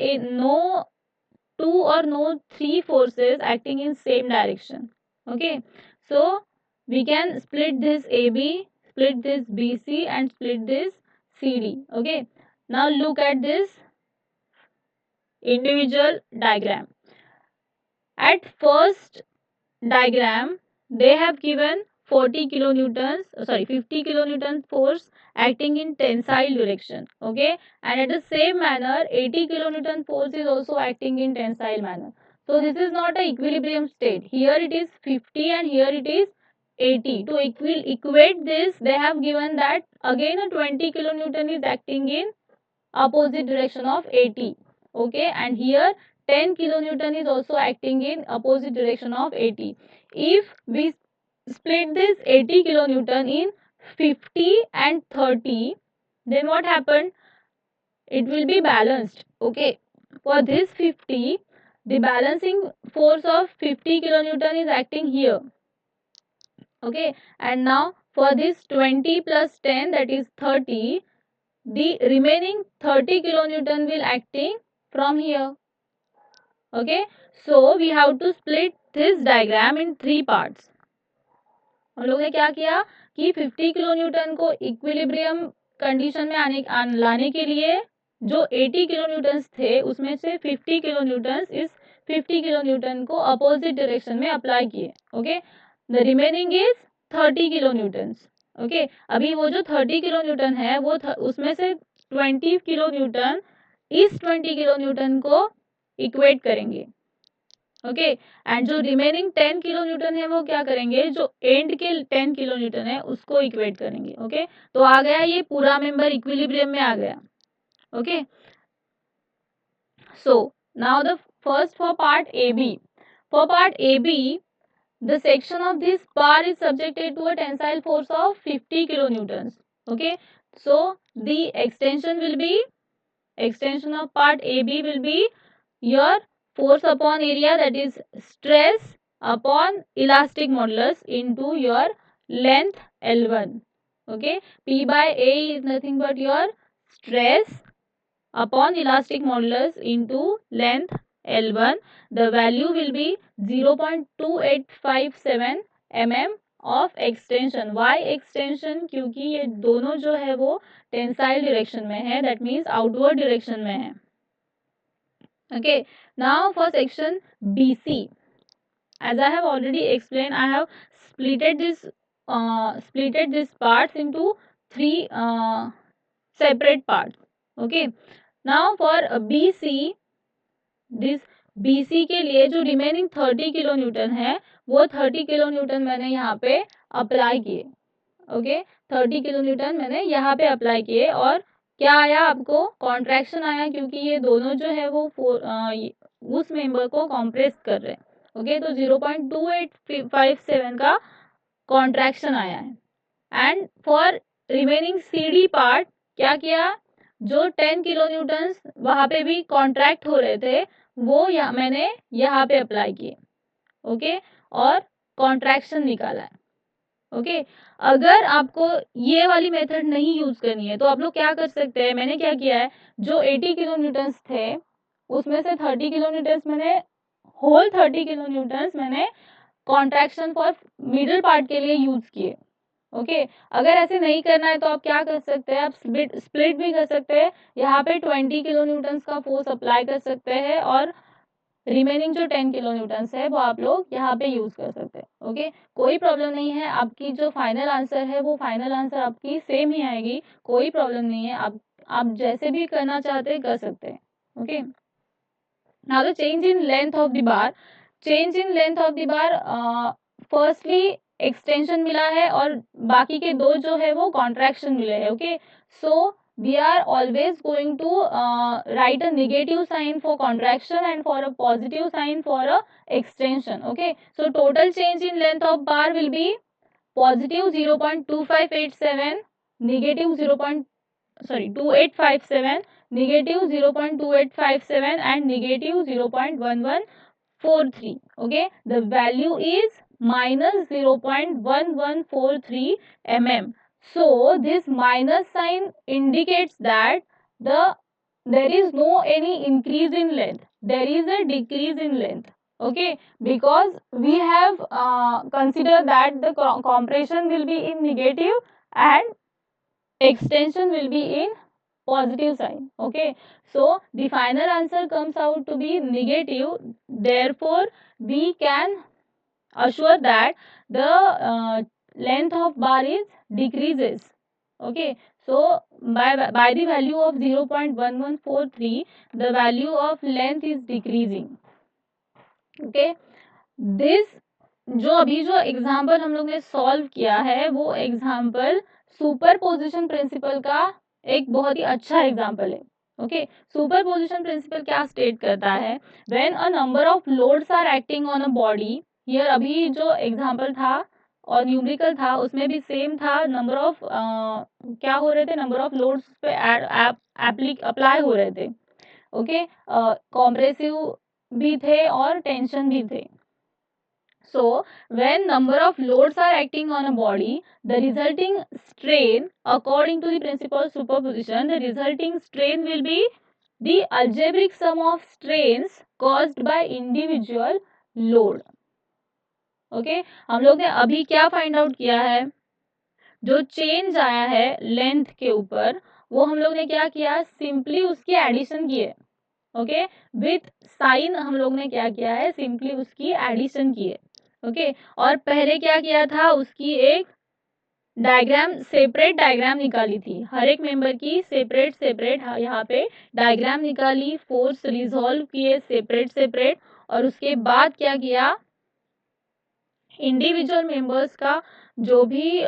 two or no three forces acting in same direction. Okay, so we can split this AB, split this BC, and split this CD. Okay, now look at this individual diagram. At first diagram they have given 40 kilonewtons, 50 kilonewton force acting in tensile direction. Okay, and at the same manner 80 kilonewton force is also acting in tensile manner. So this is not a equilibrium state. Here it is 50 and here it is 80. To equate this, they have given that again a 20 kilonewton is acting in opposite direction of 80. Okay, and here 10 kilonewton is also acting in opposite direction of 80. If we split this 80 kilonewton in 50 and 30, then what happened? It will be balanced. Okay, for this 50, the balancing force of 50 kilonewton is acting here. Okay, and now for this 20 plus 10, that is 30, the remaining 30 kilonewton will acting from here. Okay, so we have to split this diagram in three parts. हम लोग ने क्या किया कि 50 kilonewton को equilibrium condition में लाने के लिए जो 80 किलोन्यूटन थे उसमें से 50 किलोन्यूटन इस 50 किलोन्यूटन को अपोजिट डायरेक्शन में अप्लाई किए. Okay, the remaining is 30 kilonewton. Okay, अभी वो जो 30 किलोन्यूटन है वो उसमें से 20 किलोन्यूटन इस 20 किलोन्यूटन को इक्वेट करेंगे. ओके, एंड जो रिमेनिंग 10 किलोन्यूटन है वो क्या करेंगे, जो एंड के 10 किलोन्यूटन है उसको इक्वेट करेंगे. ओके, तो आ गया ये पूरा मेंबर इक्विलिब्रियम में आ गया. Okay, so now the first for part A B. For part A B, the section of this bar is subjected to a tensile force of 50 kilonewtons. Okay, so the extension of part AB will be your force upon area, that is stress upon elastic modulus into your length L1. Okay, P by A is nothing but your stress upon elastic modulus into length L1. The value will be 0.2857 mm of extension. Why extension? क्योंकि ये दोनों जो है वो tensile direction में है, that means outward direction में है. Okay, now for section BC, as I have already explained, I have splitted this parts into three separate parts. Okay, now for BC, this BC के लिए जो remaining 30 kilo Newton है वो 30 kilo Newton मैंने यहाँ पे अप्लाई किए. Okay, 30 kilo Newton मैंने यहाँ पे अप्लाई किए और क्या आया, आपको कॉन्ट्रैक्शन आया क्योंकि ये दोनों जो है वो उस मेंबर को कॉम्प्रेस कर रहे हैं. ओके, तो 0.2857 का कॉन्ट्रैक्शन आया है. And for remaining CD part क्या किया, जो 10 किलो न्यूटन वहाँ पे भी कॉन्ट्रैक्ट हो रहे थे वो मैंने यहाँ पे अप्लाई किए. ओके, और कॉन्ट्रैक्शन निकाला है. ओके, अगर आपको ये वाली मेथड नहीं यूज करनी है तो आप लोग क्या कर सकते हैं, मैंने क्या किया है, जो 80 किलो न्यूटन थे उसमें से 30 किलो न्यूटन मैंने होल 30 किलो न्यूटन मैंने कॉन्ट्रैक्शन फॉर मिडिल पार्ट के लिए यूज किए. ओके, अगर ऐसे नहीं करना है तो आप क्या कर सकते हैं, आप स्प्लिट भी कर सकते हैं. यहाँ पे 20 किलो न्यूटन का फोर्स अप्लाई कर सकते हैं और रिमेनिंग जो 10 किलो न्यूटन है वो आप लोग यहाँ पे यूज कर सकते हैं. ओके, कोई प्रॉब्लम नहीं है, आपकी जो फाइनल आंसर है वो फाइनल आंसर आपकी सेम ही आएगी, कोई प्रॉब्लम नहीं है. आप जैसे भी करना चाहते हैं कर सकते हैं. Okay, now the change in length of the bar. Change in length of the bar, firstly extension मिला है और बाकी के दो जो है वो कॉन्ट्रैक्शन मिले हैं. Okay, so we are always going to write a negative sign for contraction and for a positive sign for a extension. Okay, so total change in length of bar will be positive 0.2587, negative 2857, negative 0.2857 and negative 0.1143. Okay, the value is minus 0.1143 mm. So this minus sign indicates that there is no any increase in length, there is a decrease in length. Okay, because we have considered that the compression will be in negative and extension will be in positive sign. Okay, so the final answer comes out to be negative. Therefore we can assure that the length of bar is decreases. Okay, so by the value of 0.1143 the value of length is decreasing. Okay, this जो अभी जो example हम लोग ने solve किया है वो example super position principal का एक बहुत ही अच्छा एग्जाम्पल है. ओके, सुपर पोजिशन प्रिंसिपल क्या स्टेट करता है, when a number of loads are acting on a body. Here अभी जो एग्जाम्पल था और न्यूमेरिकल था उसमें भी सेम था, नंबर ऑफ क्या हो रहे थे, नंबर ऑफ लोड्स पे अप्लाई हो रहे थे. ओके, कॉम्प्रेसिव भी थे और टेंशन भी थे. So when number of loads are acting on a body, the resulting strain, according to the principle of superposition, the resulting strain will be the algebraic sum of strains caused by individual load. Okay, हम लोग ने अभी क्या find out किया है, जो change आया है लेंथ के ऊपर वो हम लोग ने क्या किया, सिंपली उसकी एडिशन की है. ओके, विथ साइन हम लोग ने क्या किया है, सिंपली उसकी एडिशन की है. ओके, और पहले क्या किया था, उसकी एक डायग्राम, सेपरेट डायग्राम निकाली थी, हर एक मेंबर की सेपरेट सेपरेट यहाँ पे डायग्राम निकाली, फोर्स रिजॉल्व किए सेपरेट सेपरेट, और उसके बाद क्या किया, इंडिविजुअल मेंबर्स का जो भी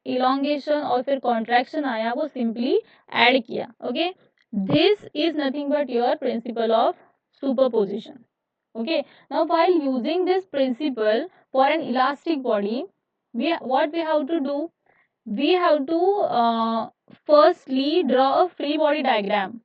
इलोंगेशन और फिर कॉन्ट्रैक्शन आया वो सिंपली ऐड किया. Okay, this is nothing but your principal of superposition. Okay, now while using this principle for an elastic body, what we have to do, we have to firstly draw a free body diagram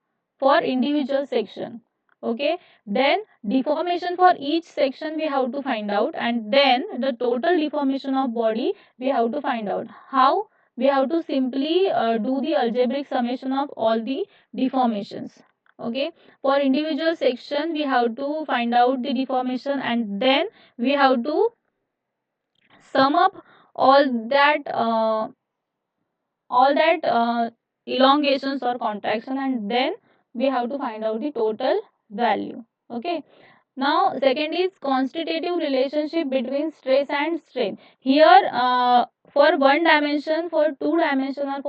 for individual section. Okay, then deformation for each section we have to find out, and then the total deformation of body we have to find out. How? We have to simply do the algebraic summation of all the deformations. Okay, for individual section we have to find out the deformation, and then we have to sum up all that elongations or contraction, and then we have to find out the total value. Okay, now second is constitutive relationship between stress and strain. Here for one dimension, for two dimension, or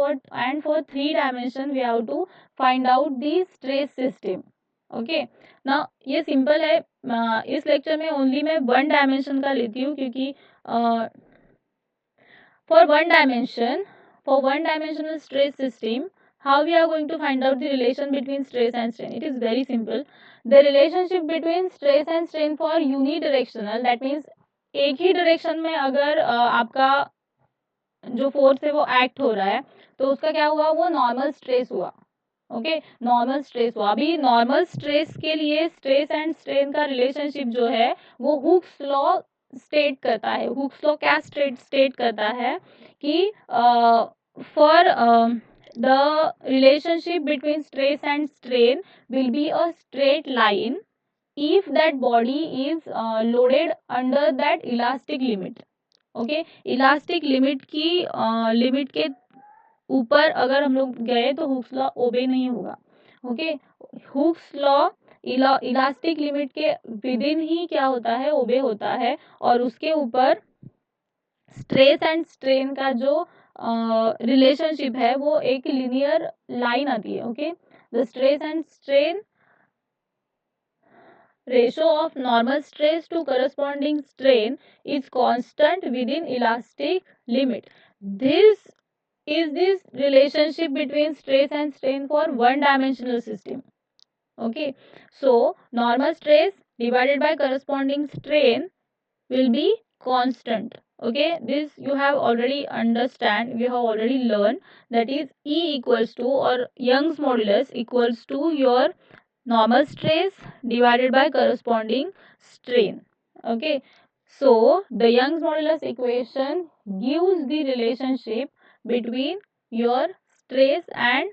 for three dimension we have to find out the stress system. Okay, ना ये simple है. इस lecture में only मैं one dimension का लेती हूँ, क्योंकि for one dimensional stress system, how we are going to find out the relation between stress and strain? It is very simple. The relationship between stress and strain for unidirectional, that means एक ही direction में अगर आपका जो force है वो act हो रहा है तो उसका क्या हुआ, वो नॉर्मल स्ट्रेस हुआ. ओके, नॉर्मल स्ट्रेस हुआ. अभी नॉर्मल स्ट्रेस के लिए स्ट्रेस एंड स्ट्रेन का रिलेशनशिप जो है वो हुक्स लॉ स्टेट करता है. हुक्स लॉ क्या स्टेट करता है कि for the relationship between stress and strain will be a straight line if that body is loaded under that elastic limit. Okay, elastic limit की लिमिट के ऊपर अगर हम लोग गए तो हुक्स लॉ ओबे नहीं होगा. Okay, Hooke's law elastic limit के विद इन ही क्या होता है, ओबे होता है, और उसके ऊपर स्ट्रेस एंड स्ट्रेन का जो रिलेशनशिप है वो एक लिनियर लाइन आती है. Okay, the stress and strain ratio of normal stress to corresponding strain is constant within elastic limit. This is this relationship between stress and strain for one dimensional system. Okay, so normal stress divided by corresponding strain will be constant. Okay, this you have already understand, we have already learned, that is E equals to, or Young's modulus equals to your normal stress divided by corresponding strain. Okay, so the Young's modulus equation gives the relationship between your stress and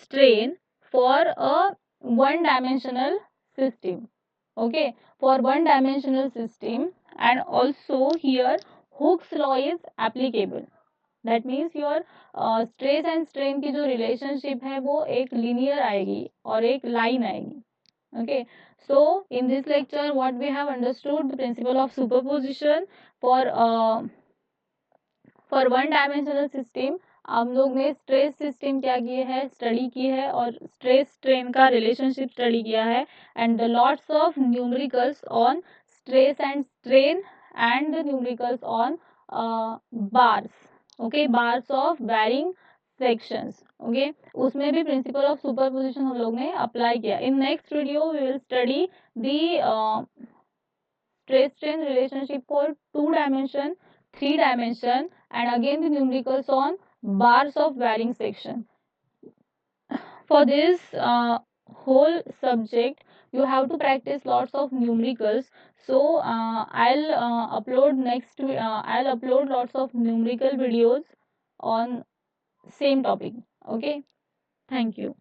strain for a one dimensional system. Okay, for one dimensional system, and also here Hooke's law is applicable. That means your stress and strain की जो relationship है वो एक linear आएगी और एक line आएगी. Okay, so in this lecture what we have understood the principle of superposition for one dimensional system. हम लोग ने स्ट्रेस सिस्टम क्या किए हैं, स्टडी की है, और स्ट्रेस स्ट्रेन का रिलेशनशिप स्टडी किया है, and the lots of numericals on stress and strain and the numericals on bars. Okay, bars of varying sections. Okay, उसमें भी प्रिंसिपल ऑफ सुपरपोजिशन हम लोग ने अप्लाई किया. In next video we will study the stress strain relationship for 2 dimension, 3 dimension, and again the numericals on bars of varying section. For this whole subject you have to practice lots of numericals. So I'll upload lots of numerical videos on same topic. Okay, thank you.